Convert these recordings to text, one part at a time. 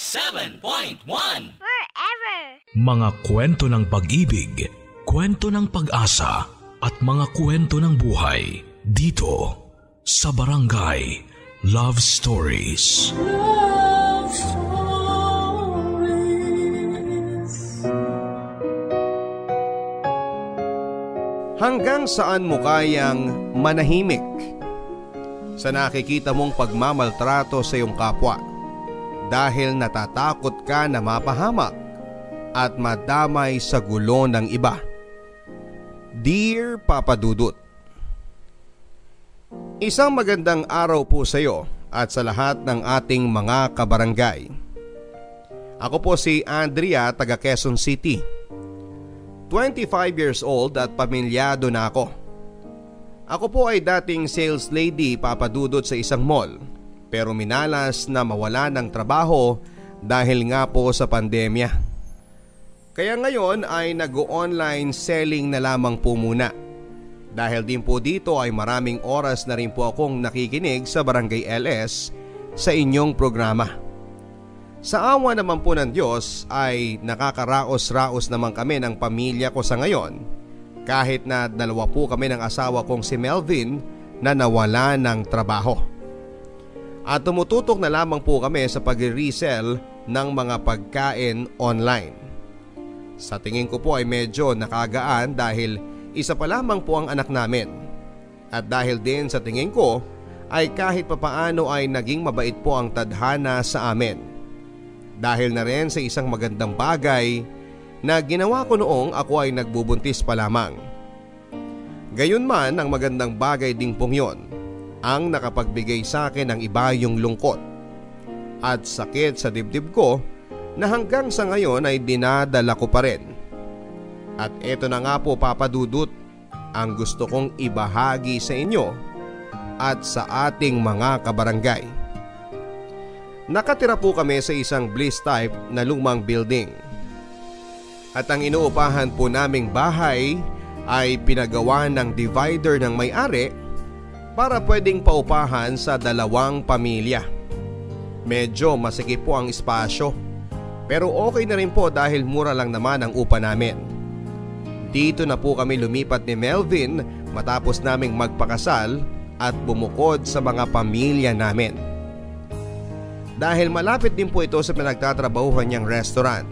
97.1 Forever. Mga kwento ng pag-ibig, kwento ng pag-asa at mga kwento ng buhay dito sa Barangay Love Stories. Love Stories. Hanggang saan mo kayang manahimik sa nakikita mong pagmamaltrato sa iyong kapwa dahil natatakot ka na mapahamak at madamay sa gulo ng iba? Dear Papa Dudut, isang magandang araw po sa iyo at sa lahat ng ating mga kabarangay. Ako po si Andrea, taga Quezon City. 25 years old at pamilyado na ako. Ako po ay dating sales lady, Papa Dudut, sa isang mall, pero minalas na mawala ng trabaho dahil nga po sa pandemya. Kaya ngayon ay nag-online selling na lamang po muna. Dahil din po dito ay maraming oras na rin po akong nakikinig sa Barangay LS sa inyong programa. Sa awa naman po ng Diyos ay nakakaraos-raos naman kami ng pamilya ko sa ngayon, kahit na dalawa po kami ng asawa kong si Melvin na nawala ng trabaho. At tumututok na lamang po kami sa pag-resell ng mga pagkain online. Sa tingin ko po ay medyo nakagaan dahil isa pa lamang po ang anak namin. At dahil din sa tingin ko ay kahit papaano ay naging mabait po ang tadhana sa amin. Dahil na rin sa isang magandang bagay na ginawa ko noong ako ay nagbubuntis pa lamang. Gayunman, ang magandang bagay ding pong yon ang nakapagbigay sa akin ng iba yung lungkot at sakit sa dibdib ko na hanggang sa ngayon ay dinadala ko pa rin. At eto na nga po, Papa Dudut, ang gusto kong ibahagi sa inyo at sa ating mga kabarangay. Nakatira po kami sa isang bliss type na lumang building. At ang inuupahan po naming bahay ay pinagawa ng divider ng may-ari para pwedeng paupahan sa dalawang pamilya. Medyo masikip po ang espasyo, pero okay na rin po dahil mura lang naman ang upa namin. Dito na po kami lumipat ni Melvin matapos naming magpakasal at bumukod sa mga pamilya namin. Dahil malapit din po ito sa pinagtatrabahuhan niyang restaurant,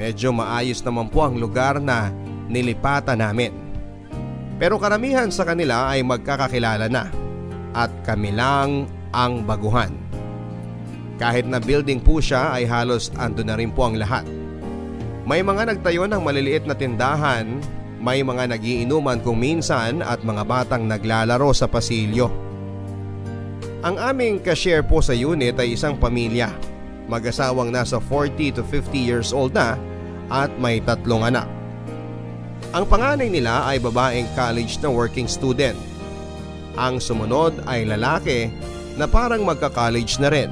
medyo maayos naman po ang lugar na nilipatan namin. Pero karamihan sa kanila ay magkakakilala na at kami lang ang baguhan. Kahit na building po siya ay halos ando na rin po ang lahat. May mga nagtayo ng maliliit na tindahan, may mga nagiinuman kung minsan at mga batang naglalaro sa pasilyo. Ang aming cashier po sa unit ay isang pamilya, mag-asawang nasa 40 to 50 years old na at may 3 anak. Ang panganay nila ay babaeng college na working student. Ang sumunod ay lalaki na parang magka-college na rin.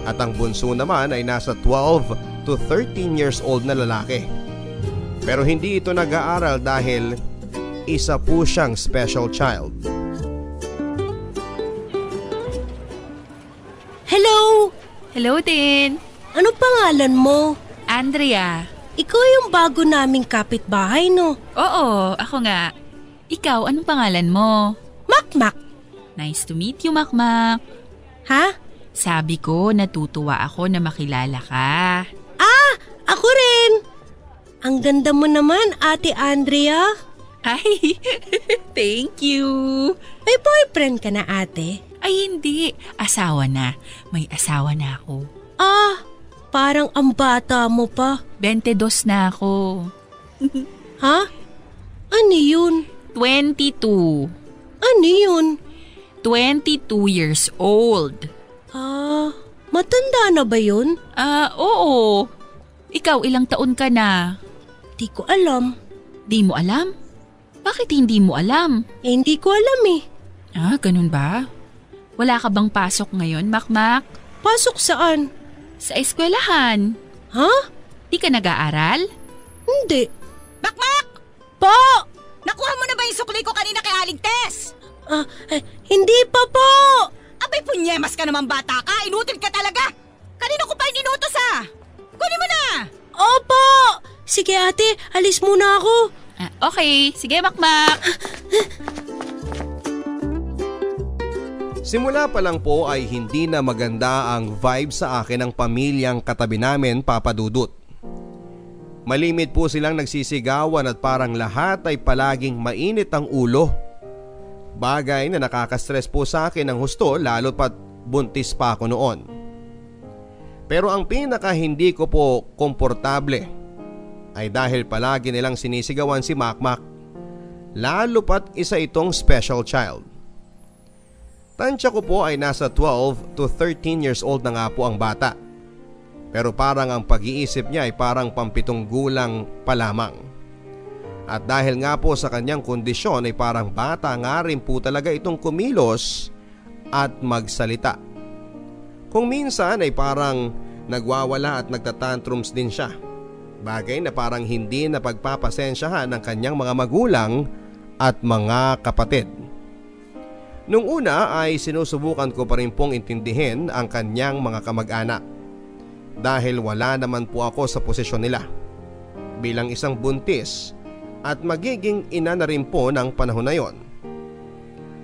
At ang bunso naman ay nasa 12 to 13 years old na lalaki. Pero hindi ito nag-aaral dahil isa po siyang special child. Hello! Hello din. Ano pangalan mo? Andrea. Ikaw yung bago naming kapitbahay, no? Oo, ako nga. Ikaw, anong pangalan mo? Makmak. Nice to meet you, Makmak. Ha? Sabi ko, natutuwa ako na makilala ka. Ah, ako rin. Ang ganda mo naman, Ate Andrea. Ay, thank you. May boyfriend ka na, ate? Ay, hindi. Asawa na. May asawa na ako. Ah, parang ang bata mo pa. 22 na ako. Ha? Ano yun? 22. Ano yun? 22 years old. Ah, matanda na ba yun? Oo. Ikaw, ilang taon ka na? Di ko alam. Di mo alam? Bakit hindi mo alam? Hindi ko alam eh. Ganun ba? Wala ka bang pasok ngayon, Makmak? Pasok saan? Sa eskwelahan. Ha? Di ka nag-aaral? Hindi. Makmak! Po! Nakuha mo na ba yung sukli ko kanina kay Aling Tess? Hindi pa po! Abay, punyemas ka naman bata ka. Inutil ka talaga. Kanino ko pa inutos Kunin mo na! Opo! Sige ate, alis muna ako. Okay, sige Makmak. Simula pa lang po ay hindi na maganda ang vibe sa akin ng pamilyang katabi namin, Papa Dudut. Malimit po silang nagsisigawan at parang lahat ay palaging mainit ang ulo. Bagay na nakaka-stress po sa akin ng husto lalo pat buntis pa ako noon. Pero ang pinaka hindi ko po komportable ay dahil palagi nilang sinisigawan si Makmak. Lalo pat isa itong special child. Tansya ko po ay nasa 12 to 13 years old na nga po ang bata. Pero parang ang pag-iisip niya ay parang pampitong gulang pa lamang. At dahil nga po sa kanyang kondisyon ay parang bata nga rin po talaga itong kumilos at magsalita. Kung minsan ay parang nagwawala at nagtatantrums din siya. Bagay na parang hindi na pagpapasensyahan ng kanyang mga magulang at mga kapatid. Nung una ay sinusubukan ko pa rin pong intindihin ang kanyang mga kamag-anak dahil wala naman po ako sa posisyon nila. Bilang isang buntis at magiging ina na rin po ng panahon na yon,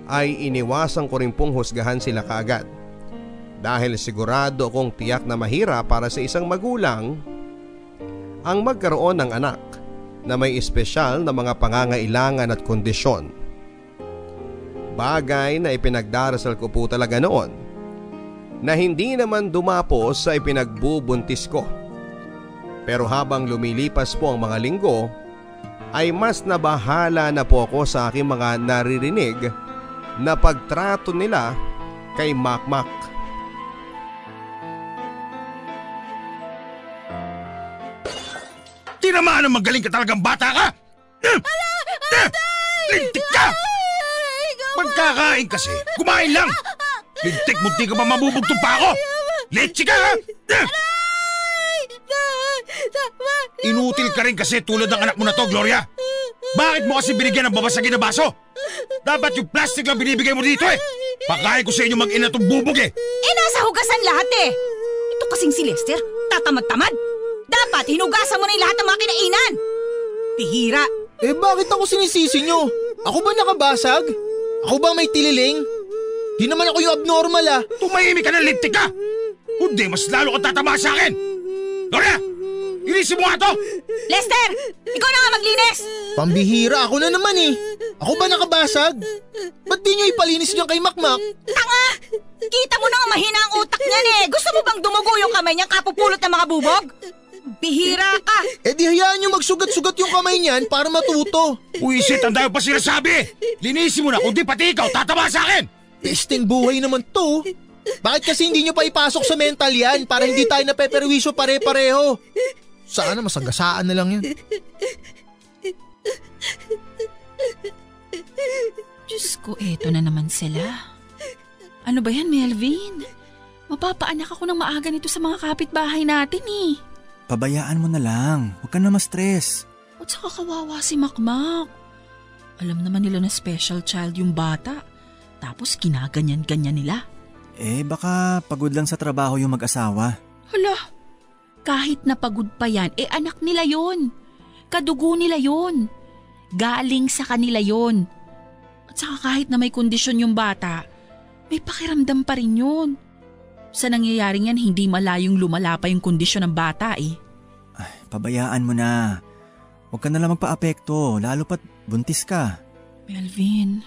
ay iniwasan ko rin pong husgahan sila kaagad dahil sigurado akong tiyak na mahirap para sa isang magulang ang magkaroon ng anak na may espesyal na mga pangangailangan at kondisyon. Bagay na ipinagdarasal ko po talaga noon na hindi naman dumapos sa ipinagbubuntis ko. Pero habang lumilipas po ang mga linggo ay mas nabahala na po ako sa aking mga naririnig na pagtrato nila kay Makmak. Tinamaan ang magaling ka talagang bata ka! Lintik ka! Magkakain kasi, kumain lang! Lintik, munti ka pa mabubugtong pa ako! Leche ka ha! Inutil ka rin kasi tulad ng anak mo na to, Gloria! Bakit mo kasi binigyan ng babasagin na baso? Dapat yung plastic lang binibigay mo dito eh! Pakain ko sa inyo mag-ina itong bubog eh! Nasa hugasan lahat eh! Ito kasing si Lester, tatamad-tamad! Dapat hinugasan mo na yung lahat ng mga kinainan! Pihira! Bakit ako sinisisi nyo? Ako ba nakabasag? Ako ba may tililing? Di naman ako yung abnormal ah. Tumahimik ka ng lintik ka! Kundi mas lalo kang tatama sa akin! Gloria! Ilisin mo nga to! Lester! Ikaw na nga maglinis! Pambihira ako na naman eh. Ako ba nakabasag? Ba't di nyo ipalinis dyan kay Makmak? Tanga! Kita mo na nga mahina ang utak niyan eh. Gusto mo bang dumugo yung kamay niyang kapupulot ng mga bubog? Bihira ka! Di hayaan nyo magsugat-sugat yung kamay niyan para matuto. Uisit, ang dahil pa sinasabi! Linisin mo na, kundi pati ikaw tatama sa akin! Pesting buhay naman to. Bakit kasi hindi nyo pa ipasok sa mental yan para hindi tayo napeperwisyo pare-pareho? Sana masagasaan na lang yan. Diyos ko, eto na naman sila. Ano ba yan, Melvin? Mapapaanak ako ng maaga nito sa mga kapitbahay natin eh. Pabayaan mo na lang. Huwag ka na ma-stress. At saka kawawa si Makmak. Alam naman nila na special child yung bata. Tapos kinaganyan-ganyan nila. Baka pagod lang sa trabaho yung mag-asawa. Hala, kahit napagod pa yan, anak nila yon. Kadugo nila yon. Galing sa kanila yon. At saka kahit na may kondisyon yung bata, may pakiramdam pa rin yun. Sa nangyayaring yan, hindi malayong lumala pa yung kondisyon ng bata eh. Ay, pabayaan mo na. Huwag ka nalang magpa-apekto, lalo pat buntis ka. Melvin,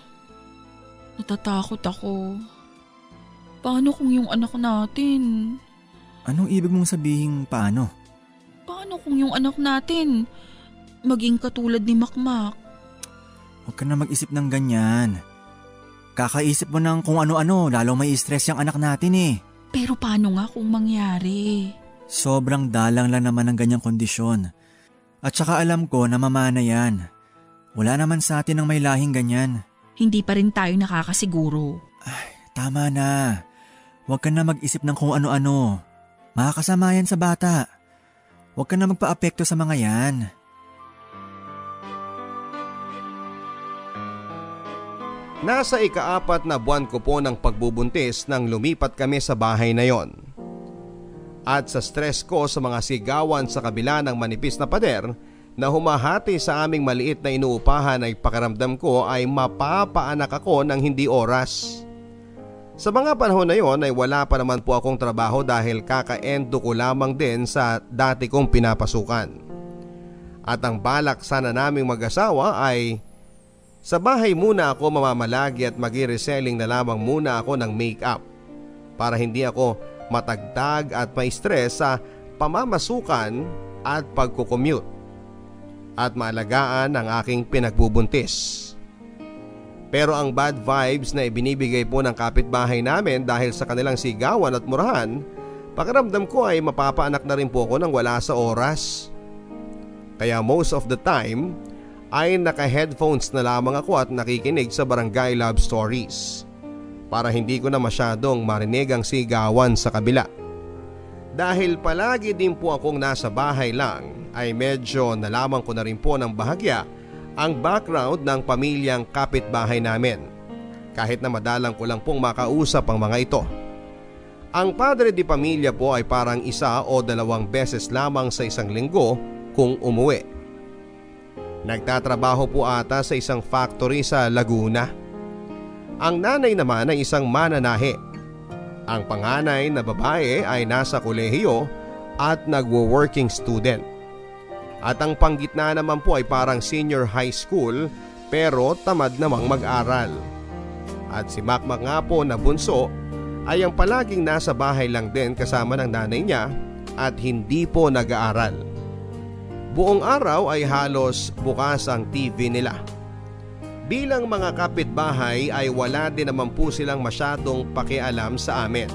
natatakot ako. Paano kung yung anak natin? Anong ibig mong sabihin paano? Paano kung yung anak natin maging katulad ni Makmak? Huwag ka na mag-isip ng ganyan. Kakaisip mo ng kung ano-ano, lalo may stress yung anak natin eh. Pero paano nga kung mangyari? Sobrang dalang lang naman ng ganyang kondisyon. At saka alam ko na mamana yan. Wala naman sa atin ang may lahing ganyan. Hindi pa rin tayo nakakasiguro. Ay, tama na. Huwag ka na mag-isip ng kung ano-ano. Makakasama yan sa bata. Huwag ka na magpa-apekto sa mga yan. Nasa ika-4 na buwan ko po ng pagbubuntis nang lumipat kami sa bahay na yon. at sa stress ko sa mga sigawan sa kabila ng manipis na pader na humahati sa aming maliit na inuupahan ay pakiramdam ko ay mapapaanak ako ng hindi oras. Sa mga panahon na yon ay wala pa naman po akong trabaho dahil kaka-endo ko lamang din sa dati kong pinapasukan. At ang balak sana naming mag-asawa ay sa bahay muna ako mamamalagi at mag-reselling na lamang muna ako ng make-up para hindi ako matagtag at ma-stress sa pamamasukan at pagkukommute at maalagaan ang aking pinagbubuntis. Pero ang bad vibes na ibinibigay po ng kapitbahay namin dahil sa kanilang sigawan at murahan, pakiramdam ko ay mapapaanak na rin po ako nang wala sa oras. Kaya most of the time ay naka-headphones na lamang ako at nakikinig sa Barangay Love Stories para hindi ko na masyadong marinig ang sigawan sa kabila. Dahil palagi din po akong nasa bahay lang ay medyo nalaman ko na rin po ng bahagya ang background ng pamilyang kapitbahay namin, kahit na madalang ko lang pong makausap ang mga ito. Ang padre di pamilya po ay parang 1 o 2 beses lamang sa isang linggo kung umuwi. Nagtatrabaho po ata sa isang factory sa Laguna. Ang nanay naman ay isang mananahe. Ang panganay na babae ay nasa kolehiyo at nagwo-working student. At ang panggitna naman po ay parang senior high school pero tamad namang mag-aral. At si Makmak nga po na bunso ay ang palaging nasa bahay lang din kasama ng nanay niya at hindi po nag-aaral. Buong araw ay halos bukas ang TV nila. Bilang mga kapitbahay ay wala din naman po silang masyadong pakialam sa amin.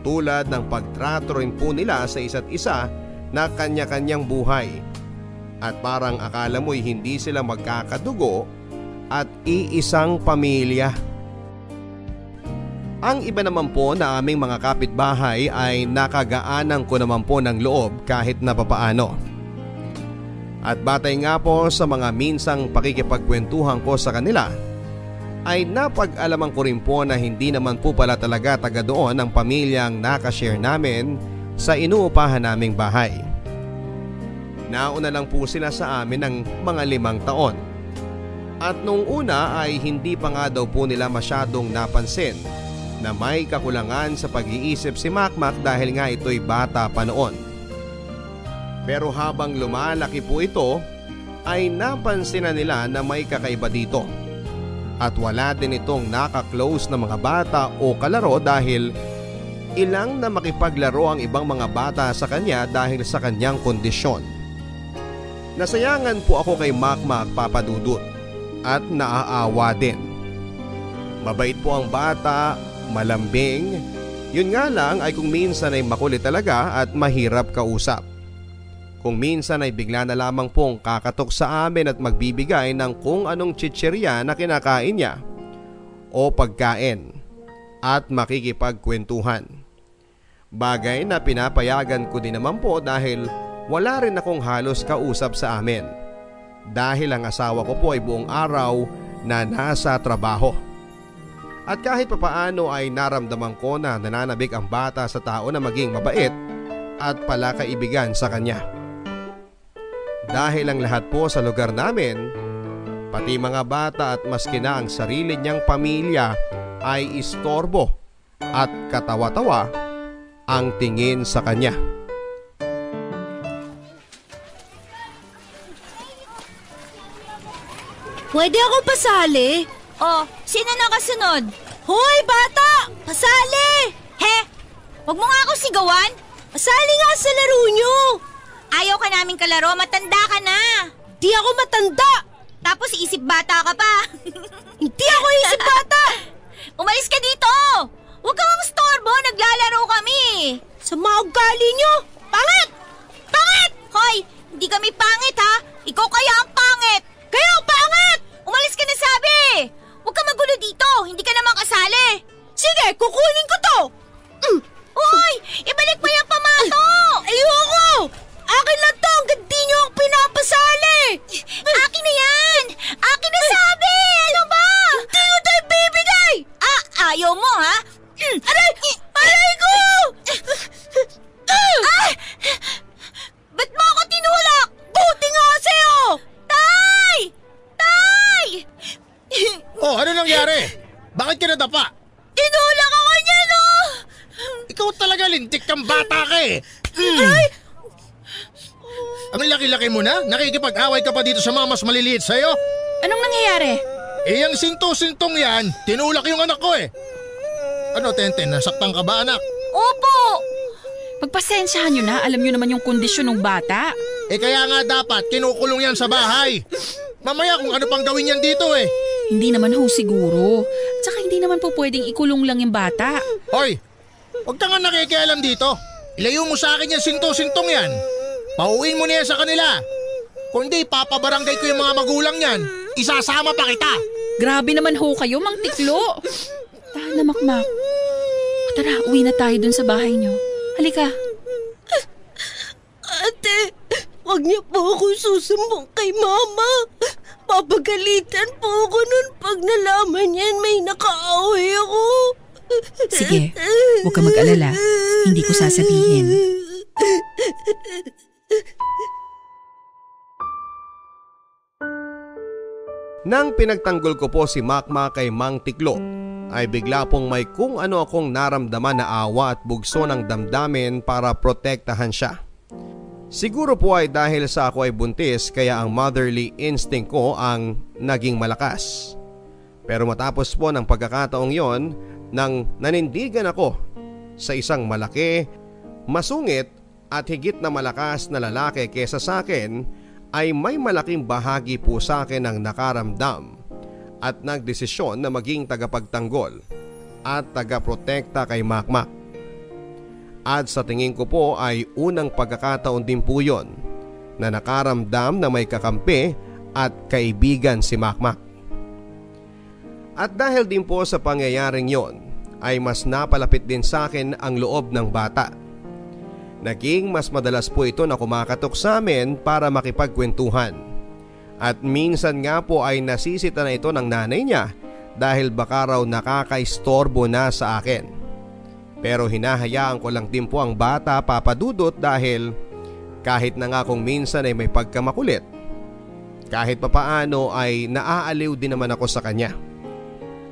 Tulad ng pagtrato rin po nila sa isa't isa na kanya-kanyang buhay. At parang akala mo'y hindi sila magkakadugo at iisang pamilya. Ang iba naman po na aming mga kapitbahay ay nakagaanan ko naman po ng loob kahit na papaano. At batay nga po sa mga minsang pakikipagkwentuhan ko sa kanila, ay napag-alaman ko rin po na hindi naman po pala talaga taga doon ang pamilyang nakashare namin sa inuupahan naming bahay. Nauna lang po sila sa amin ng mga 5 taon. At nung una ay hindi pa nga daw po nila masyadong napansin na may kakulangan sa pag-iisip si Makmak dahil nga ito'y bata pa noon. Pero habang lumalaki po ito ay napansin na nila na may kakaiba dito. At wala din itong naka-close na mga bata o kalaro dahil ilang na makipaglaro ang ibang mga bata sa kanya dahil sa kanyang kondisyon. Nasayangan po ako kay Makmak, Papa Dudut, at naaawa din. Mabait po ang bata, malambing. Yun nga lang ay kung minsan ay makulit talaga at mahirap kausap. Kung minsan ay bigla na lamang pong kakatok sa amin at magbibigay ng kung anong chichirya na kinakain niya o pagkain at makikipagkwentuhan. Bagay na pinapayagan ko din naman po dahil wala rin akong halos kausap sa amin. Dahil ang asawa ko po ay buong araw na nasa trabaho. At kahit papaano ay naramdaman ko na nananabik ang bata sa tao na maging mabait at palakaibigan sa kanya. Dahil ang lahat po sa lugar namin, pati mga bata at maski na ang sarili niyang pamilya ay istorbo at katawa-tawa ang tingin sa kanya. Pwede ako pasali? Oh, sino nakasunod? Hoy, bata! Pasali! He? Huwag mo nga ako sigawan! Pasali nga sa laro nyo! Ayaw ka naming kalaro, matanda ka na! Di ako matanda! Tapos isip bata ka pa! Hindi ako isip bata! Umalis ka dito! Huwag kang istorbo, naglalaro kami! Sa mga ugali nyo! Pangit! Pangit! Hoy, hindi kami pangit ha! Ikaw kaya ang pangit! Kayo ang pangit! Umalis ka na sabi! Huwag ka magulo dito, hindi ka naman kasali! Sige, kukunin ko to! Hoy, ibalik mo yung pamato! Ayoko! Akin lang to hanggang di nyo ang pinapasali! Akin na yan! Akin na sabi! Ano ba? Hindi ko tayo bibigay! Ayaw mo ha? Aray! Aray ko! ka pa. Tinulak ako niya, no? Ikaw talaga lintik kang bata ka eh. Ang laki-laki mo na, nakikipag-away ka pa dito sa mga mas maliliit sa'yo. Anong nangyayari? Eh, yung sinto-sintong yan, tinulak yung anak ko eh. Ano, Tenten, nasaktan ka ba, anak? Opo! Pagpasensyahan nyo na, alam nyo naman yung kondisyon ng bata. Eh, kaya nga dapat kinukulong yan sa bahay. Mamaya kung ano pang gawin yan dito eh. Hindi naman ho siguro. Tsaka hindi naman po pwedeng ikulong lang yung bata. Hoy, huwag ka nga nakikialam dito. Ilayo mo sa akin yung sinto-sintong yan. Pauwiin mo niya sa kanila. Kung hindi, papabarangay ko yung mga magulang niyan. Isasama pa kita. Grabe naman ho kayo, Mang Tiklo. Tahan na, Makmak. Tara, uwi na tayo dun sa bahay nyo. Halika. Ate, wag niyo po ako susumbong kay Mama. Papagalitan po ako nun pag nalaman niyan may nakaaway ako. Sige, huwag ka mag-alala. Hindi ko sasabihin. Nang pinagtanggol ko po si Makmak kay Mang Tiklo, ay bigla pong may kung ano akong naramdaman na awa at bugso ng damdamin para protektahan siya. Siguro po ay dahil sa ako ay buntis kaya ang motherly instinct ko ang naging malakas. Pero matapos po ng pagkakataong yon, nang nanindigan ako sa isang malaki, masungit at higit na malakas na lalaki kesa sa akin, ay may malaking bahagi po sa akin ang nakaramdam at nagdesisyon na maging tagapagtanggol at tagaprotekta kay Makmak. At sa tingin ko po ay unang pagkakataon din po yon na nakaramdam na may kakampi at kaibigan si Makmak. At dahil din po sa pangyayaring yon ay mas napalapit din sa akin ang loob ng bata. Naging mas madalas po ito na kumakatok sa amin para makipagkwentuhan. At minsan nga po ay nasisita na ito ng nanay niya dahil baka raw nakakaistorbo na sa akin. Pero hinahayaan ko lang din po ang bata, Papa Dudut, dahil kahit na nga kung minsan ay may pagkamakulit, kahit papaano ay naaaliw din naman ako sa kanya.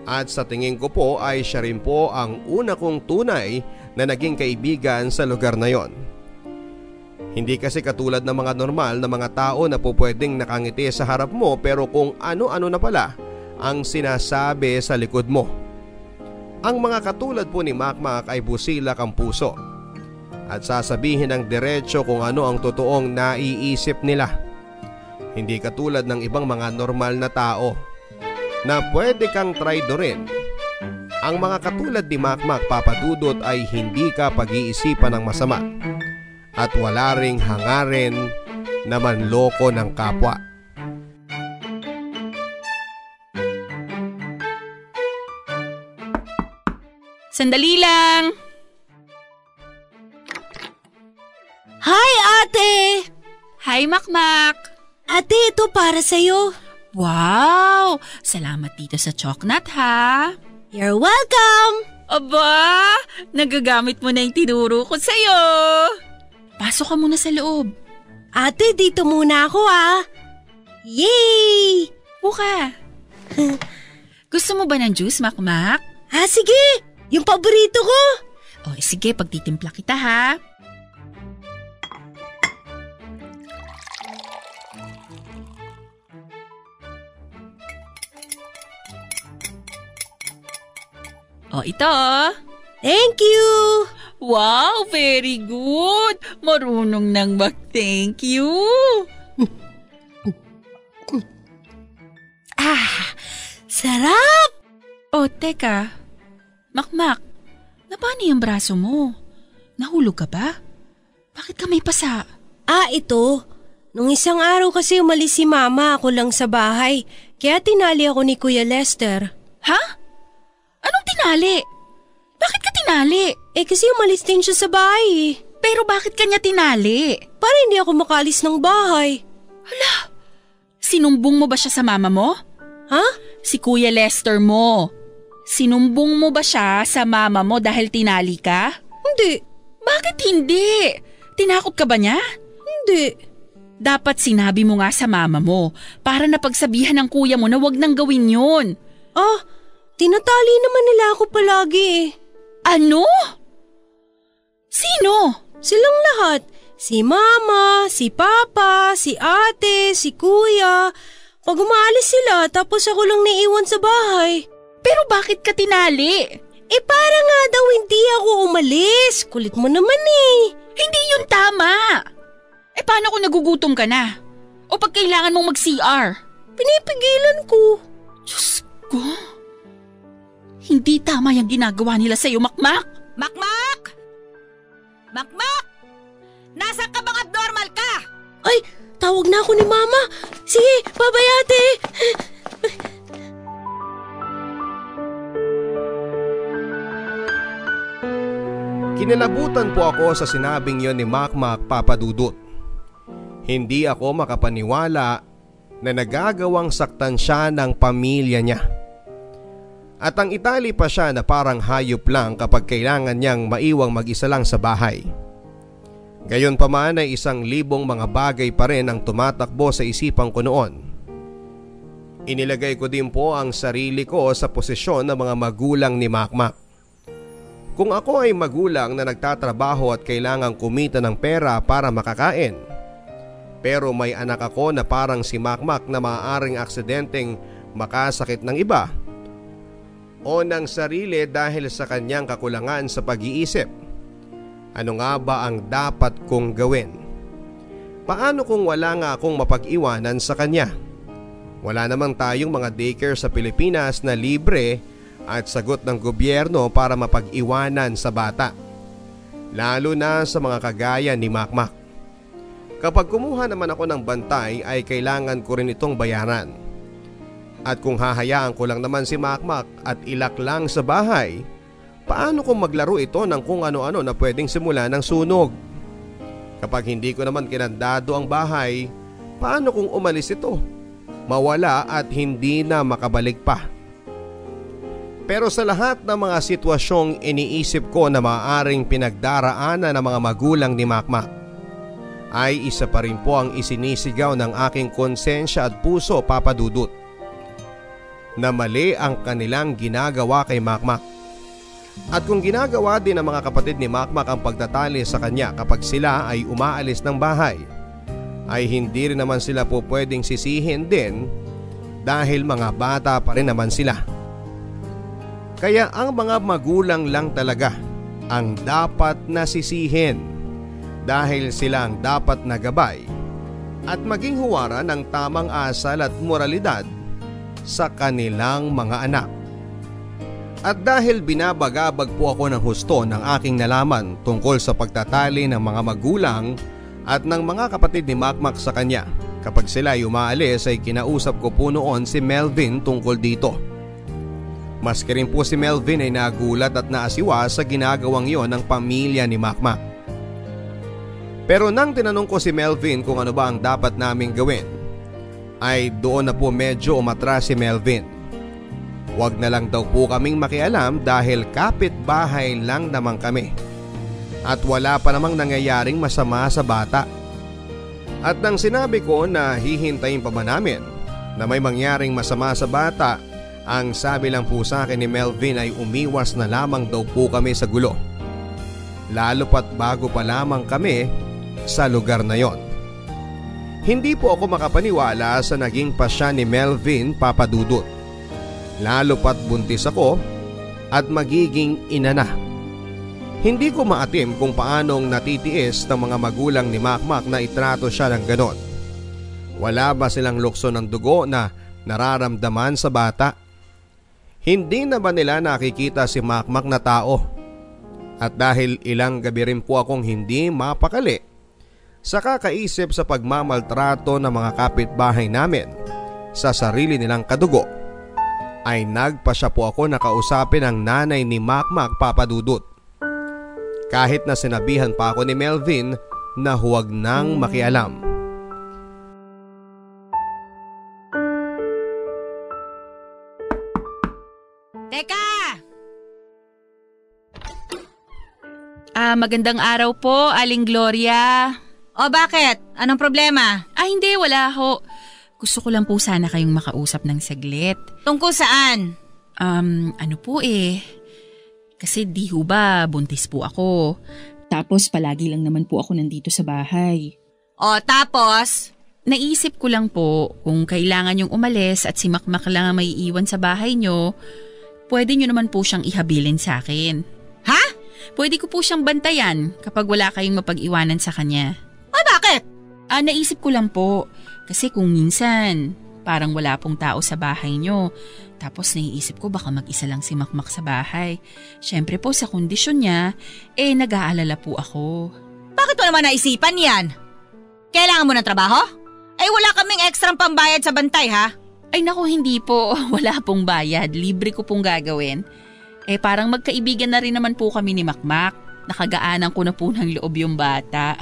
At sa tingin ko po ay siya rin po ang una kong tunay na naging kaibigan sa lugar na yon. Hindi kasi katulad ng mga normal na mga tao na po pwedeng nakangiti sa harap mo pero kung ano-ano na pala ang sinasabi sa likod mo. Ang mga katulad po ni Makmak ay busilak ang puso at sasabihin ng diretso kung ano ang totoong naiisip nila. Hindi katulad ng ibang mga normal na tao na pwede kang traidorin. Ang mga katulad ni Makmak, Papa Dudut, ay hindi ka pag-iisipan ng masama at wala ring hangarin na manloko ng kapwa. Sandali lang! Hi, Ate! Hi, Makmak! Ate, ito para sa'yo. Wow! Salamat dito sa Choknat, ha? You're welcome! Aba! Nagagamit mo na yung tinuro ko sa'yo! Pasok ka muna sa loob. Ate, dito muna ako, ah. Yay! Buka. Gusto mo ba ng juice, Makmak? Sige! Yung paborito ko! Sige, pagtitimpla kita, ha? Ito. Thank you! Wow, very good! Marunong nang mag-thank you! Sarap! Teka. Makmak, napano yung braso mo? Nahulog ka ba? Bakit ka may pasa? Ito. Nung isang araw kasi umalis si Mama, ako lang sa bahay. Kaya tinali ako ni Kuya Lester. Ha? Anong tinali? Bakit ka tinali? Kasi umalis din siya sa bahay. Pero bakit kanya tinali? Para hindi ako makalis ng bahay. Hala, sinumbong mo ba siya sa mama mo? Ha? Si Kuya Lester mo. Sinumbong mo ba siya sa mama mo dahil tinali ka? Hindi. Bakit hindi? Tinakot ka ba niya? Hindi. Dapat sinabi mo nga sa mama mo para napagsabihan ng kuya mo na wag nang gawin yun. Tinatali naman nila ako palagi eh. Ano? Sino? Silang lahat. Si Mama, si Papa, si Ate, si Kuya. Pag umaalis sila, tapos ako lang naiwan sa bahay. Pero bakit ka tinali? Para nga daw hindi ako umalis. Kulit mo naman eh. Hindi yun tama. Paano kung nagugutom ka na? O pag kailangan mong mag-CR? Pinipigilan ko. Diyos ko. Hindi tama yung ginagawa nila sa'yo, Makmak. Makmak! Makmak! Nasaan ka bang abnormal ka? Ay, tawag na ako ni Mama. Sige, bye-bye ate. Kinilabutan po ako sa sinabing yon ni Makmak, Papa Dudut. Hindi ako makapaniwala na nagagawang saktan siya ng pamilya niya. At ang itali pa siya na parang hayop lang kapag kailangan niyang maiwang mag-isa lang sa bahay. Gayon pa man ay 1,000 mga bagay pa rin ang tumatakbo sa isipan ko noon. Inilagay ko din po ang sarili ko sa posisyon ng mga magulang ni Makmak. Kung ako ay magulang na nagtatrabaho at kailangang kumita ng pera para makakain, pero may anak ako na parang si Makmak na maaaring aksidenteng makasakit ng iba o ng sarili dahil sa kanyang kakulangan sa pag-iisip, ano nga ba ang dapat kong gawin? Paano kung wala nga akong mapag-iwanan sa kanya? Wala namang tayong mga daycare sa Pilipinas na libre at sagot ng gobyerno para mapag-iwanan sa bata, lalo na sa mga kagaya ni Makmak. Kapag kumuha naman ako ng bantay ay kailangan ko rin itong bayaran. At kung hahayaan ko lang naman si Makmak at ilak lang sa bahay, paano kung maglaro ito ng kung ano-ano na pwedeng simula ng sunog? Kapag hindi ko naman kinandado ang bahay, paano kung umalis ito, mawala at hindi na makabalik pa? Pero sa lahat ng mga sitwasyong iniisip ko na maaaring pinagdaraanan ng mga magulang ni Makmak, ay isa pa rin po ang isinisigaw ng aking konsensya at puso, Papa Dudut, na mali ang kanilang ginagawa kay Makmak. At kung ginagawa din ng mga kapatid ni Makmak ang pagtatali sa kanya kapag sila ay umaalis ng bahay, ay hindi rin naman sila po pwedeng sisihin din dahil mga bata pa rin naman sila. Kaya ang mga magulang lang talaga ang dapat nasisihin dahil sila ang dapat na gabay at maging huwara ng tamang asal at moralidad sa kanilang mga anak. At dahil binabagabag po ako ng husto ng aking nalaman tungkol sa pagtatali ng mga magulang at ng mga kapatid ni Makmak sa kanya, kapag sila ay umaalis ay kinausap ko po noon si Melvin tungkol dito. Maski rin po si Melvin ay nagulat at naasiwa sa ginagawang yon ng pamilya ni Makmak. Pero nang tinanong ko si Melvin kung ano ba ang dapat naming gawin, ay doon na po medyo umatras si Melvin. Huwag na lang daw po kaming makialam dahil kapitbahay lang naman kami. At wala pa namang nangyayaring masama sa bata. At nang sinabi ko na hihintayin pa ba namin na may mangyaring masama sa bata, ang sabi lang po sa akin ni Melvin ay umiwas na lamang daw po kami sa gulo. Lalo pat bago pa lamang kami sa lugar na yon. Hindi po ako makapaniwala sa naging pasya ni Melvin, Papa Dudut. Lalo pat buntis ako at magiging ina na. Hindi ko maatim kung paanong natitiis ng mga magulang ni Makmak na itrato siya ng ganon. Wala ba silang lukso ng dugo na nararamdaman sa bata? Hindi na ba nila nakikita si Makmak na tao? At dahil ilang gabi rin po akong hindi mapakali sa kakaisip sa pagmamaltrato ng mga kapitbahay namin sa sarili nilang kadugo, ay nagpasya po ako na kausapin ang nanay ni Makmak, Papa Dudut. Kahit na sinabihan pa ako ni Melvin na huwag nang makialam. Teka! Magandang araw po, Aling Gloria. O bakit? Anong problema? Hindi, wala ho. Gusto ko lang po sana kayong makausap ng saglit. Tungkol saan? Ano po kasi di ho ba buntis po ako. Tapos palagi lang naman po ako nandito sa bahay. O tapos? Naisip ko lang po kung kailangan yung umalis at si Makmak lang ang may iwan sa bahay nyo, pwede nyo naman po siyang ihabilin sa akin. Ha? Pwede ko po siyang bantayan kapag wala kayong mapag-iwanan sa kanya. O bakit? Naisip ko lang po kasi kung minsan parang wala pong tao sa bahay nyo. Tapos naiisip ko baka mag-isa lang si Makmak sa bahay. Siyempre po sa kondisyon niya, nag-aalala po ako. Bakit mo naman naisipan yan? Kailangan mo ng trabaho? Wala kaming ekstrang pambayad sa bantay ha? Ay naku, hindi po. Wala pong bayad. Libre ko pong gagawin. Parang magkaibigan na rin naman po kami ni Makmak. Nakagaanan ko na po ng loob yung bata.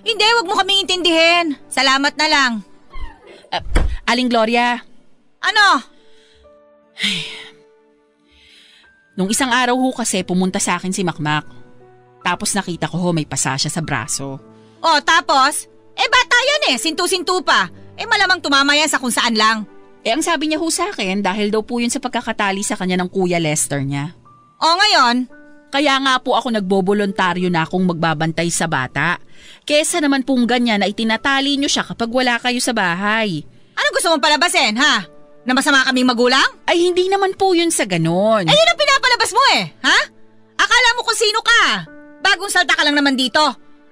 Hindi, wag mo kaming intindihin. Salamat na lang. Aling Gloria. Ano? Nung isang araw ho kasi pumunta sa akin si Makmak. Tapos nakita ko ho may pasa siya sa braso. O tapos? Bata yan sintu-sintu pa. Malamang tumama yan sa kung saan lang. Ang sabi niya ho sa akin dahil daw po yun sa pagkakatali sa kanya ng Kuya Lester niya. O ngayon? Kaya nga po ako nagbobolontaryo na akong magbabantay sa bata. Kesa naman pong ganyan na itinatali niyo siya kapag wala kayo sa bahay. Ano gusto mong palabasin ha? Na masama kaming magulang? Ay hindi naman po yun sa ganon. Yun ang pinapalabas mo ha? Akala mo kung sino ka? Bagong salta ka lang naman dito.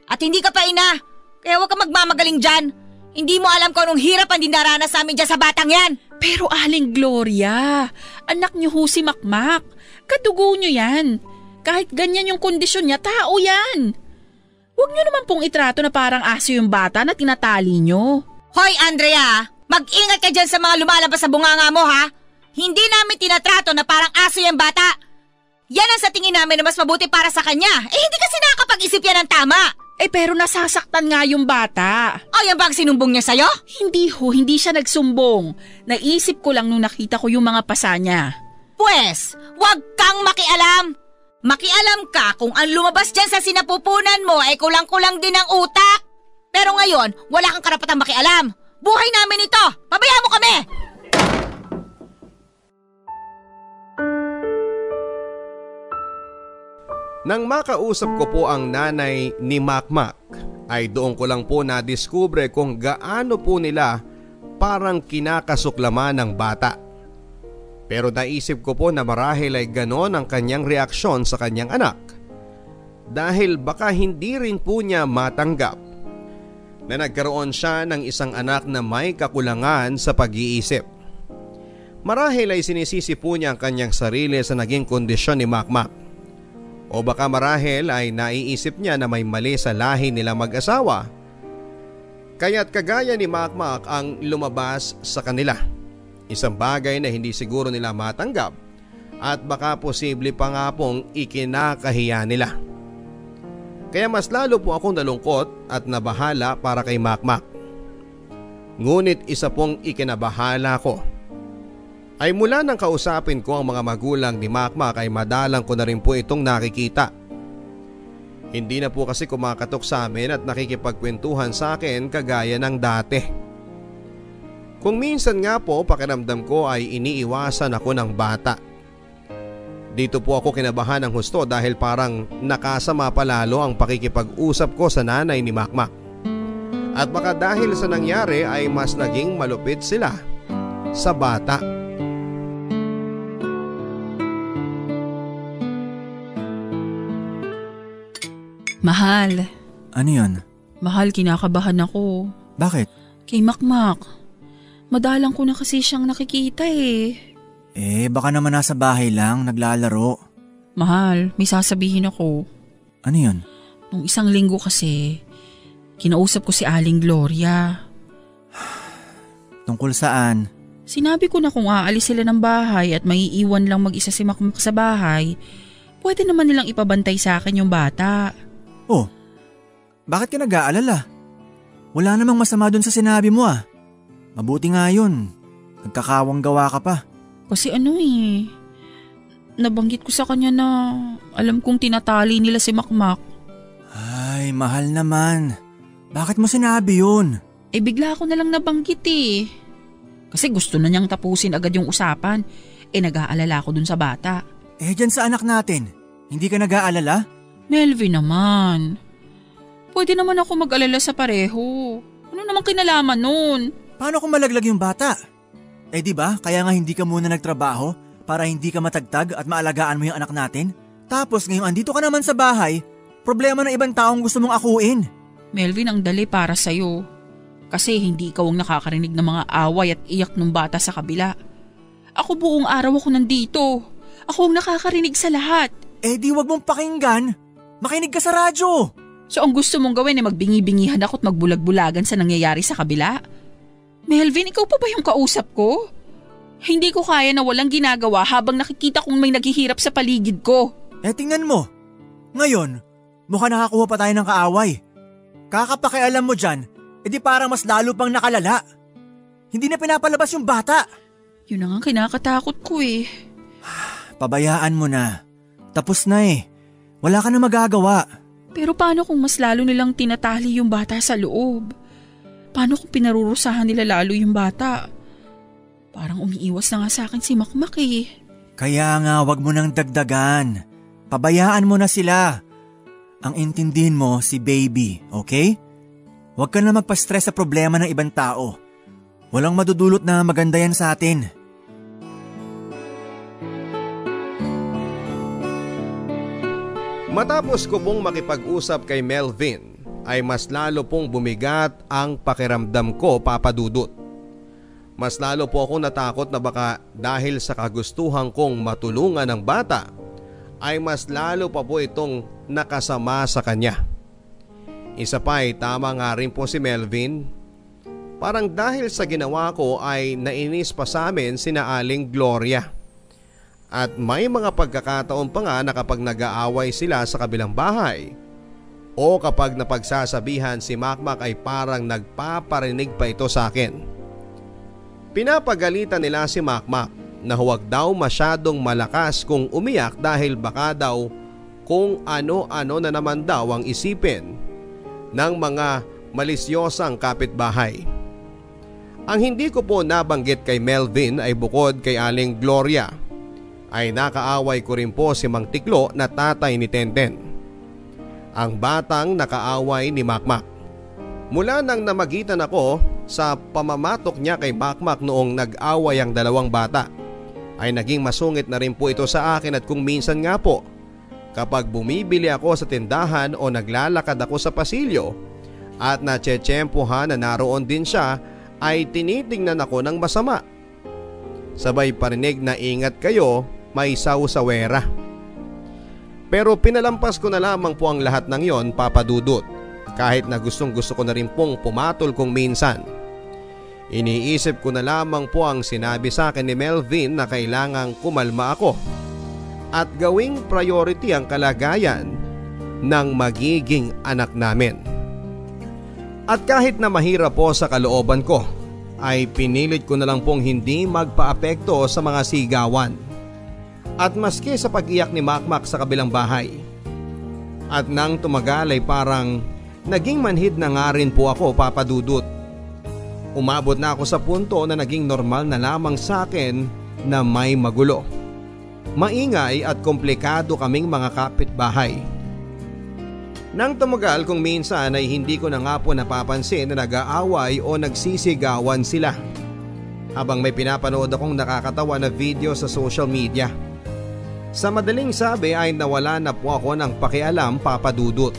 At hindi ka pa ina. Kaya huwag ka magmamagaling dyan. Hindi mo alam kung anong hirap ang dinaranas namin dyan sa batang yan. Pero Aling Gloria, anak niyo ho si Makmak. Kadugo niyo yan. Kahit ganyan yung kondisyon niya, tao yan. Huwag niyo naman pong itrato na parang aso yung bata na tinatali niyo. Hoy Andrea, mag-ingat ka dyan sa mga lumalabas sa bunganga mo ha. Hindi namin tinatrato na parang aso yung bata. Yan ang sa tingin namin na mas mabuti para sa kanya. Hindi kasi nakakapag-isip yan ng tama. Pero nasasaktan nga yung bata. O yan ba ang sinumbong niya sa'yo? Hindi siya nagsumbong. Naisip ko lang nung nakita ko yung mga pasa niya. Pwes, wag kang makialam. Makialam ka kung ang lumabas dyan sa sinapupunan mo ay kulang-kulang din ang utak. Pero ngayon, wala kang karapatang makialam. Buhay namin ito. Pabayaan mo kami. Nang makausap ko po ang nanay ni Makmak, ay doon ko lang po nadiskubre kung gaano po nila parang kinakasuklaman ng bata. Pero naisip ko po na marahil ay ganon ang kanyang reaksyon sa kanyang anak. Dahil baka hindi rin po niya matanggap na nagkaroon siya ng isang anak na may kakulangan sa pag-iisip. Marahil ay sinisisi po niya ang kanyang sarili sa naging kondisyon ni Makmak. O baka marahil ay naiisip niya na may mali sa lahi nila mag-asawa. Kaya't kagaya ni Makmak ang lumabas sa kanila. Isang bagay na hindi siguro nila matanggap at baka posible pa nga pong ikinakahiya nila. Kaya mas lalo po akong nalungkot at nabahala para kay Makmak. Ngunit isa pong ikinabahala ko ay mula nang kausapin ko ang mga magulang ni Makmak ay madalang ko na rin po itong nakikita. Hindi na po kasi kumakatok sa amin at nakikipagkwentuhan sa akin kagaya ng dati. Kung minsan nga po pakiramdam ko ay iniiwasan ako ng bata. Dito po ako kinabahan ng husto dahil parang nakasama palalo ang pakikipag-usap ko sa nanay ni Makmak. At baka dahil sa nangyari ay mas naging malupit sila sa bata. Mahal. Ano yun? Mahal, kinakabahan ako. Bakit? Kay Makmak. Madalang ko na kasi siyang nakikita baka naman nasa bahay lang, naglalaro. Mahal, may sasabihin ako. Ano yun? Nung isang linggo kasi, kinausap ko si Aling Gloria. Tungkol saan? Sinabi ko na kung aalis sila ng bahay at maiiwan lang mag-isa si Makmak sa bahay, pwede naman nilang ipabantay sa akin yung bata. Oh, bakit ka nag-aalala? Wala namang masama dun sa sinabi mo Mabuti nga yun. Nagkakawang gawa ka pa. Kasi nabanggit ko sa kanya na alam kong tinatali nila si Makmak. Ay, mahal naman. Bakit mo sinabi yun? Bigla ako nalang nabanggit Kasi gusto na niyang tapusin agad yung usapan. Nag-aalala ako dun sa bata. Dyan sa anak natin, hindi ka nag-aalala? Melvin naman. Pwede naman ako mag-alala sa pareho. Ano namang kinalaman nun? Paano kung malaglag yung bata? Di ba, kaya nga hindi ka muna nagtrabaho para hindi ka matagtag at maalagaan mo yung anak natin? Tapos ngayong andito ka naman sa bahay, problema ng ibang taong gusto mong akuin. Melvin, ang dali para sa'yo. Kasi hindi ikaw ang nakakarinig ng mga away at iyak ng bata sa kabila. Ako buong araw ako nandito. Ako ang nakakarinig sa lahat. Di wag mong pakinggan. Makinig ka sa radyo. So ang gusto mong gawin ay magbingi-bingihan ako at magbulag-bulagan sa nangyayari sa kabila? Melvin, ikaw pa ba yung kausap ko? Hindi ko kaya na walang ginagawa habang nakikita kong may naghihirap sa paligid ko. Tingnan mo. Ngayon, mukha nakakuha pa tayo ng kaaway. Kakapakialam mo dyan, di parang mas lalo pang nakalala. Hindi na pinapalabas yung bata. Yun ang kinakatakot ko eh. Pabayaan mo na. Tapos na eh. Wala ka na magagawa. Pero paano kung mas lalo nilang tinatali yung bata sa loob? Paano kung pinarurusahan nila lalo yung bata? Parang umiiwas na nga sa akin si Makmak eh. Kaya nga wag mo nang dagdagan. Pabayaan mo na sila. Ang intindihin mo si baby, okay? Huwag ka na magpa-stress sa problema ng ibang tao. Walang madudulot na maganda yan sa atin. Matapos ko pong makipag-usap kay Melvin, ay mas lalo pong bumigat ang pakiramdam ko, Papa Dudut. Mas lalo po ako natakot na baka dahil sa kagustuhan kong matulungan ng bata, ay mas lalo pa po itong nakasama sa kanya. Isa pa ay tama nga rin po si Melvin. Parang dahil sa ginawa ko ay nainis pa sa amin sina Aling Gloria. At may mga pagkakataon pa nga na kapag nag-aaway sila sa kabilang bahay o kapag napagsasabihan si Makmak ay parang nagpaparinig pa ito sa akin. Pinapagalitan nila si Makmak na huwag daw masyadong malakas kung umiyak dahil baka daw kung ano-ano na naman daw ang isipin ng mga malisyosang kapitbahay. Ang hindi ko po nabanggit kay Melvin ay bukod kay Aling Gloria ay nakaaway ko rin po si Mang Tiklo na tatay ni Tenten, ang batang nakaaway ni Makmak. Mula nang namagitan ako sa pamamatok niya kay Makmak noong nag-away ang dalawang bata, ay naging masungit na rin po ito sa akin at kung minsan nga po kapag bumibili ako sa tindahan o naglalakad ako sa pasilyo at natsetsempohan na naroon din siya ay tinitingnan ako ng masama. Sabay parinig na ingat kayo, may sawsawera. Pero pinalampas ko na lamang po ang lahat ng yon, Papa Dudut, kahit na gustong gusto ko na rin pong pumatol kung minsan. Iniisip ko na lamang po ang sinabi sa akin ni Melvin na kailangang kumalma ako at gawing priority ang kalagayan ng magiging anak namin. At kahit na mahirap po sa kalooban ko, ay pinilit ko na lang pong hindi magpaapekto sa mga sigawan. At maski sa pag-iyak ni Makmak sa kabilang bahay. At nang tumagal ay parang naging manhid na nga rin po ako, Papa Dudut. Umabot na ako sa punto na naging normal na lamang sa akin na may magulo, maingay at komplikado kaming mga kapitbahay. Nang tumagal kung minsan ay hindi ko na nga po napapansin na nag-aaway o nagsisigawan sila habang may pinapanood akong nakakatawa na video sa social media. Sa madaling sabi ay nawala na po ako ng pakialam, Papa Dudut.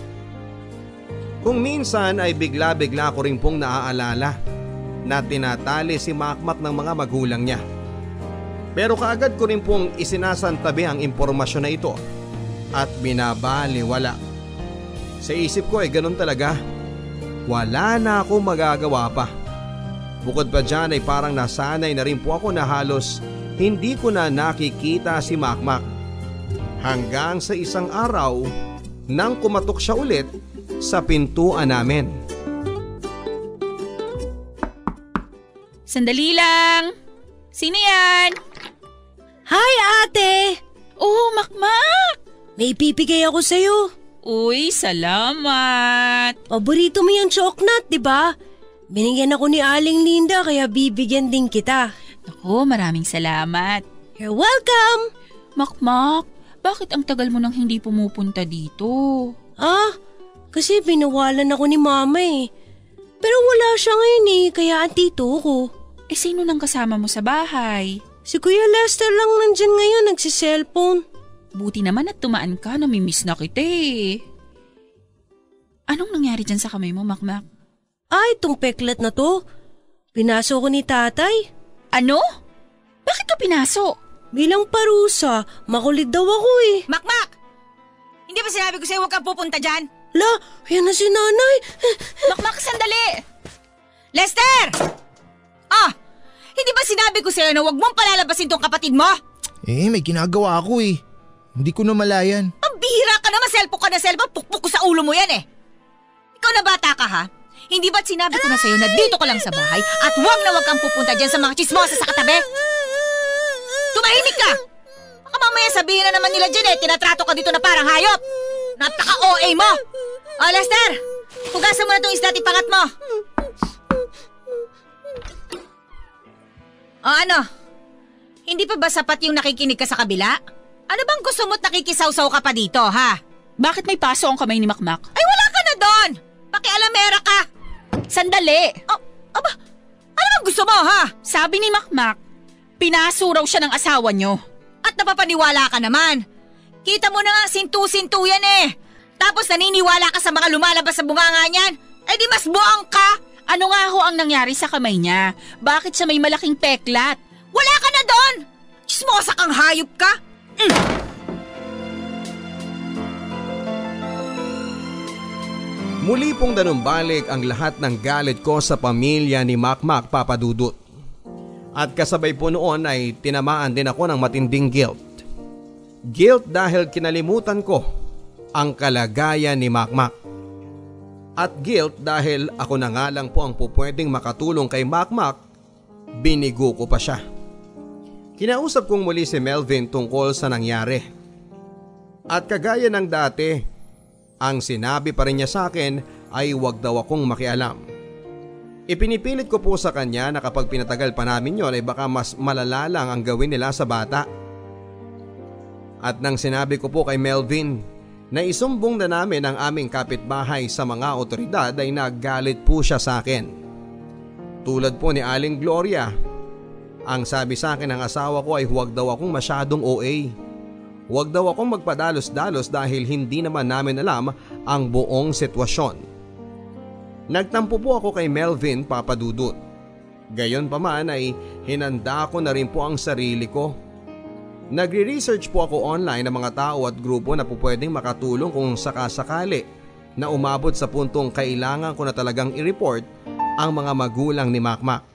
Kung minsan ay bigla-bigla ko rin pong naaalala na tinatali si Makmak ng mga magulang niya. Pero kaagad ko rin pong isinasantabi ang impormasyon na ito at binabaliwala. Sa isip ko ay ganun talaga. Wala na akong magagawa pa. Bukod pa dyan ay parang nasanay na rin po ako na halos hindi ko na nakikita si Makmak. Hanggang sa isang araw nang kumatok siya ulit sa pintuan namin. Sandali lang! Sino yan? Hi, ate! Oh, Makmak! May pipigay ako sa'yo. Uy, salamat! Paborito mo yung choknat, di ba? Binigyan ako ni Aling Linda kaya bibigyan din kita. Naku, maraming salamat. You're welcome! Makmak, bakit ang tagal mo nang hindi pumupunta dito? Kasi binawalan ako ni Mama eh. Pero wala siya ngayon eh, kaya andito ko. Sino nang kasama mo sa bahay? Si Kuya Lester lang nandyan ngayon, nagsiselfone. Buti naman at tumaan ka, namimiss na kita eh. Anong nangyari dyan sa kamay mo, Makmak? Itong peklat na to. Pinaso ko ni tatay. Ano? Bakit ka pinaso? Bilang parusa, makulit daw ako eh. Makmak! Hindi ba sinabi ko sa'yo huwag kang pupunta dyan? La, yan na si nanay. Makmak, sandali! Lester! Hindi ba sinabi ko sa'yo na huwag mong palalabasin tong kapatid mo? May ginagawa ako eh. Hindi ko na malayan. Ang bihira ka naman, cellphone ka na cellphone, pukpuk ko sa ulo mo yan eh. Ikaw na bata ka ha? Hindi ba't sinabi ko na sa'yo na dito ka lang sa bahay at huwag kang pupunta dyan sa mga chismosa sa katabi? Tumahimik ka! Baka mamaya sabihin na naman nila dyan tinatrato ka dito na parang hayop. Napaka-OA mo! Lester, hugasan mo na itong isda at ipangat mo. Ano? Hindi pa ba sapat yung nakikinig ka sa kabila? Ano bang gusto mo't nakikisaw-saw ka pa dito, ha? Bakit may paso ang kamay ni Makmak? Ay, wala ka na doon! Pakialamera ka! Sandali! Aba, ano bang gusto mo, ha? Sabi ni Makmak, pinaso raw siya ng asawa nyo. At napapaniwala ka naman. Kita mo na nga, sintu-sintu yan eh. Tapos naniniwala ka sa mga lumalabas sa bunganga niyan. Di mas buang ka! Ano nga ho ang nangyari sa kamay niya? Bakit siya may malaking peklat? Wala ka na doon! Chismosa kang hayop ka! Muli pong danumbalik ang lahat ng galit ko sa pamilya ni Makmak, Papa Dudut. At kasabay po noon ay tinamaan din ako ng matinding guilt. Guilt dahil kinalimutan ko ang kalagayan ni Makmak. At guilt dahil ako na nga lang po ang pupwedeng makatulong kay Makmak, binigo ko pa siya. Kinausap kong muli si Melvin tungkol sa nangyari. At kagaya ng dati, ang sinabi pa rin niya sa akin ay huwag daw akong makialam. Ipinipilit ko po sa kanya na kapag pinatagal pa namin yon ay baka mas malala lang ang gawin nila sa bata. At nang sinabi ko po kay Melvin na isumbong na namin ang aming kapitbahay sa mga otoridad ay naggalit po siya sa akin. Tulad po ni Aling Gloria, ang sabi sa akin ng asawa ko ay huwag daw akong masyadong OA. Huwag daw akong magpadalos-dalos dahil hindi naman namin alam ang buong sitwasyon. Nagtampo po ako kay Melvin, Papa Dudut. Gayon pa man ay hinanda ko na rin po ang sarili ko. Nagre-research po ako online ng mga tao at grupo na po pwedeng makatulong kung sakasakali na umabot sa puntong kailangan ko na talagang i-report ang mga magulang ni Makmak.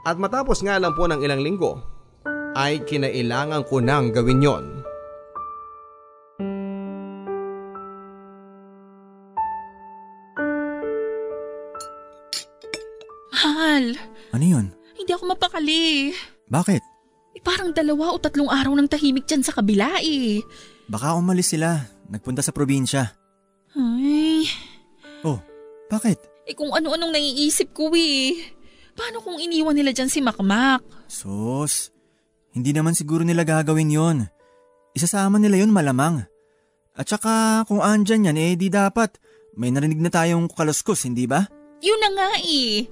At matapos nga lang po ng ilang linggo ay kinailangan ko nang gawin yon. Mahal. Ano yun? Hindi ako mapakali. Bakit? Parang 2 o 3 araw ng tahimik dyan sa kabila eh. Baka umalis sila. Nagpunta sa probinsya. Ay. Oh, bakit? Kung ano-anong naiisip ko eh. Paano kung iniwan nila dyan si Makmak? Sus, hindi naman siguro nila gagawin yon. Isasama nila yon malamang. At saka kung andyan yan di dapat may narinig na tayong kaluskos, hindi ba? Yun na nga eh.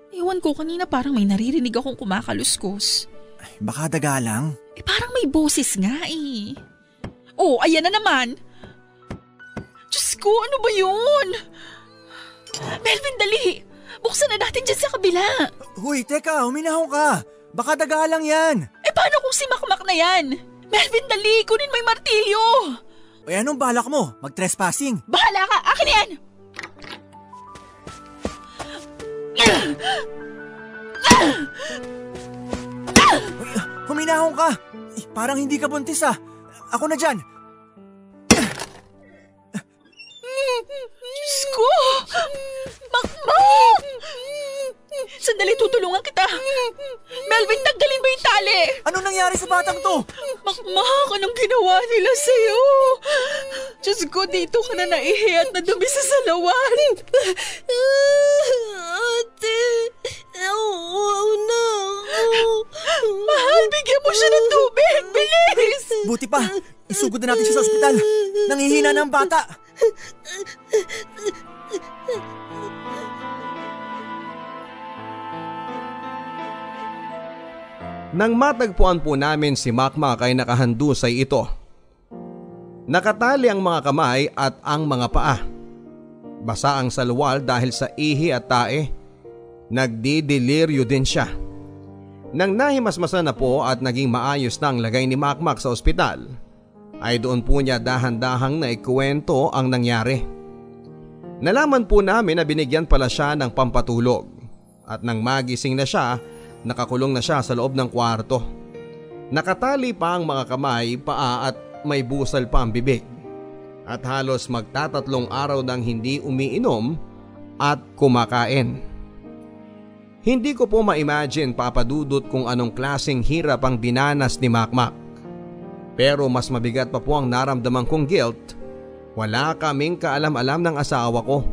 Iwan ko kanina parang may naririnig akong kumakaluskos. Ay, baka daga lang. Parang may boses nga eh. Oh, ayan na naman. Diyos ko, ano ba yun? Melvin, dali. Buksan na natin dyan sa kabila. Huy, teka, huminahon ka. Baka daga lang yan. Paano kung si Makmak na yan? Melvin, dali. Kunin mo yung martilyo. Ay, anong balak mo? Mag-trespassing? Bahala ka. Akin yan. Huminahon ka. Parang hindi ka buntis ah. Ako na dyan. Diyos ko! Makmak! Sandali, tutulungan kita. Melvin, tanggalin mo yung tali. Anong nangyari sa batang to? Makmak, anong ginawa nila sa'yo? Diyos ko, dito ka na naihi at nadumi sa salawan. Ate, nauuaw na ako. Mahal, bigyan mo siya ng tubig. Bilis! Buti pa, isugod na natin siya sa ospital. Nangihina na ang bata. Nang matagpuan po namin si Makmak ay nakahandusay ito. Nakatali ang mga kamay at ang mga paa. Basa ang salwal dahil sa ihi at tae. Nagdideliryo din siya. Nang nahimasmasan na po at naging maayos na ang lagay ni Makmak sa ospital, ay doon po niya dahan-dahang naikwento ang nangyari. Nalaman po namin na binigyan pala siya ng pampatulog at nang magising na siya, nakakulong na siya sa loob ng kwarto. Nakatali pa ang mga kamay, paa at may busal pa ang bibig. At halos magtatatlong araw nang hindi umiinom at kumakain. Hindi ko po ma-imagine, Papa Dudut, kung anong klaseng hirap ang dinanas ni Makmak. Pero mas mabigat pa po ang naramdaman kong guilt. Wala kaming kaalam-alam ng asawa ko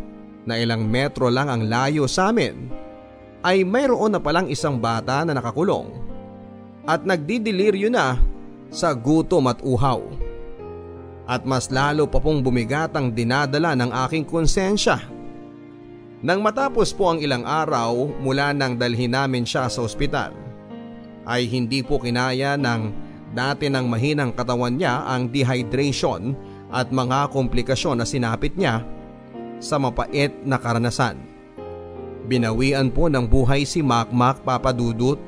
na ilang metro lang ang layo sa amin ay mayroon na palang isang bata na nakakulong at nagdideliryo na sa gutom at uhaw. At mas lalo pa pong bumigat ang dinadala ng aking konsensya. Nang matapos po ang ilang araw mula nang dalhin namin siya sa ospital, ay hindi po kinaya ng dati ng mahinang katawan niya ang dehydration at mga komplikasyon na sinapit niya sa mapait na karanasan. Binawian po ng buhay si Makmak, Papa Dudut.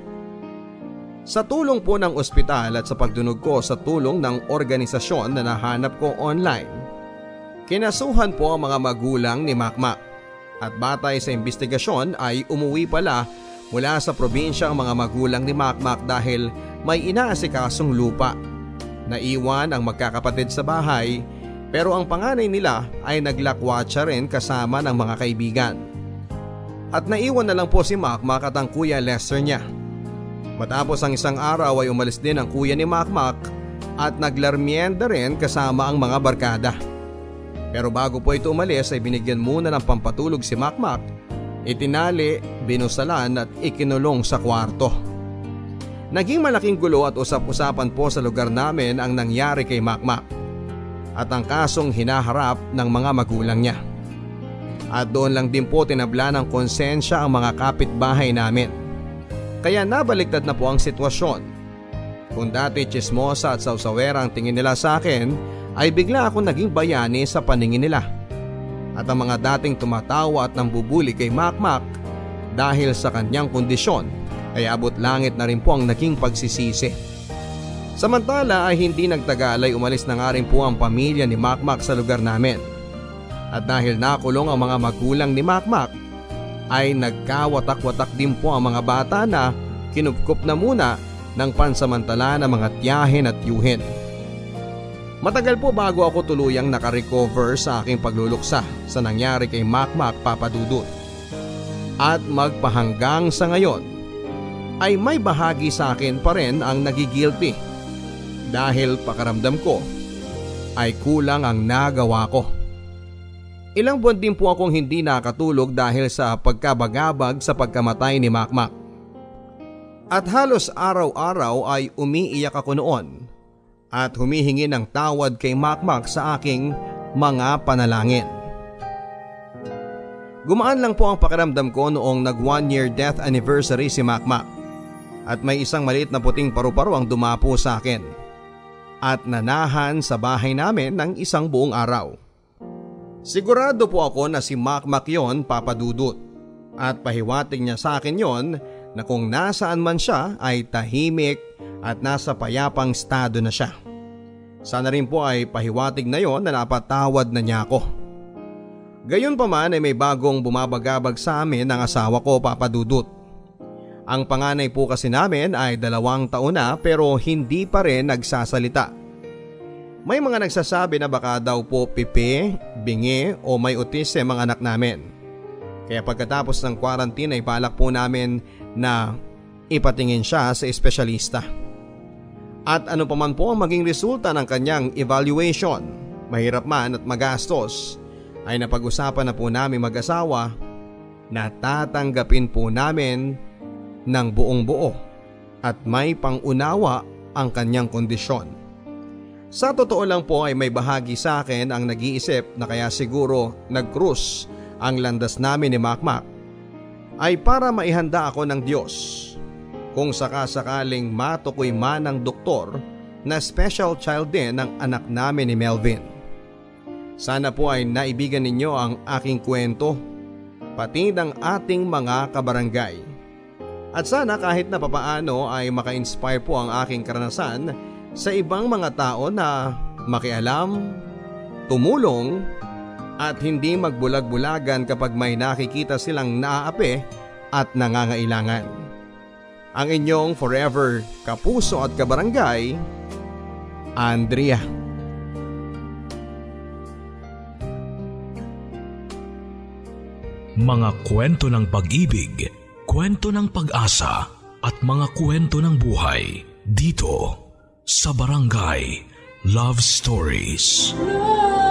Sa tulong po ng ospital at sa pagdunog ko sa tulong ng organisasyon na nahanap ko online, kinasuhan po ang mga magulang ni Makmak. At batay sa investigasyon ay umuwi pala mula sa probinsya ang mga magulang ni Makmak dahil may inaasikasong lupa. Naiwan ang magkakapatid sa bahay pero ang panganay nila ay naglakwatsa rin kasama ng mga kaibigan. At naiwan na lang po si Makmak at ang kuya Lester niya. Matapos ang isang araw ay umalis din ang kuya ni Makmak at naglarmienda rin kasama ang mga barkada. Pero bago po ito umalis ay binigyan muna ng pampatulog si Makmak, itinali, binusalan at ikinulong sa kwarto. Naging malaking gulo at usap-usapan po sa lugar namin ang nangyari kay Makmak at ang kasong hinaharap ng mga magulang niya. At doon lang din po tinabla ng konsensya ang mga kapitbahay namin. Kaya nabaliktad na po ang sitwasyon. Kung dati chismosa at sausawera ang tingin nila sa akin, ay bigla akong naging bayani sa paningin nila. At ang mga dating tumatawa at nambubuli kay Makmak dahil sa kanyang kondisyon ay abot langit na rin po ang naging pagsisisi. Samantala ay hindi nagtagal ay umalis na nga rin po ang pamilya ni Makmak sa lugar namin. At dahil nakulong ang mga magulang ni Makmak ay nagkawatak-watak din po ang mga bata na kinupkup na muna ng pansamantala na mga tiyahin at tiyuhin. Matagal po bago ako tuluyang nakarecover sa aking pagluluksa sa nangyari kay Makmak, Papa Dudut. At magpahanggang sa ngayon ay may bahagi sa akin pa rin ang nagigilty dahil pakaramdam ko ay kulang ang nagawa ko. Ilang buwan din po akong hindi nakatulog dahil sa pagkabagabag sa pagkamatay ni Makmak. At halos araw-araw ay umiiyak ako noon at humihingi ng tawad kay Makmak sa aking mga panalangin. Gumaan lang po ang pakiramdam ko noong nag 1-year death anniversary si Makmak at may isang maliit na puting paru-paro ang dumapo sa akin at nanahan sa bahay namin ng isang buong araw. Sigurado po ako na si Makmak yon, Papa Dudut, at pahiwatig niya sa akin yon na kung nasaan man siya ay tahimik at nasa payapang estado na siya. Sana rin po ay pahiwatig na yon na napatawad na niya ako. Gayon pa man ay may bagong bumabagabag sa amin ng asawa ko, Papa Dudut. Ang panganay po kasi namin ay 2 taon na pero hindi pa rin nagsasalita. May mga nagsasabi na baka daw po pipi, bingi o may autism ang anak namin. Kaya pagkatapos ng quarantine ay balak po namin na ipatingin siya sa espesyalista. At ano pa man po ang maging resulta ng kanyang evaluation, mahirap man at magastos, ay napag-usapan na po namin mag-asawa na tatanggapin po namin ng buong buo at may pangunawa ang kanyang kondisyon. Sa totoo lang po ay may bahagi sa akin ang nag-iisip na kaya siguro nag-cruise ang landas namin ni Makmak ay para maihanda ako ng Diyos kung sakasakaling matukoy man ng doktor na special child din ng anak namin ni Melvin. Sana po ay naibigan ninyo ang aking kwento, pati ng ating mga kabarangay. At sana kahit na papaano ay maka-inspire po ang aking karanasan sa ibang mga tao na makialam, tumulong, at hindi magbulag-bulagan kapag may nakikita silang naaapi at nangangailangan. Ang inyong forever kapuso at kabarangay, Andrea. Mga kwento ng pag-ibig, kwento ng pag-asa at mga kwento ng buhay dito sa Barangay Love Stories. Love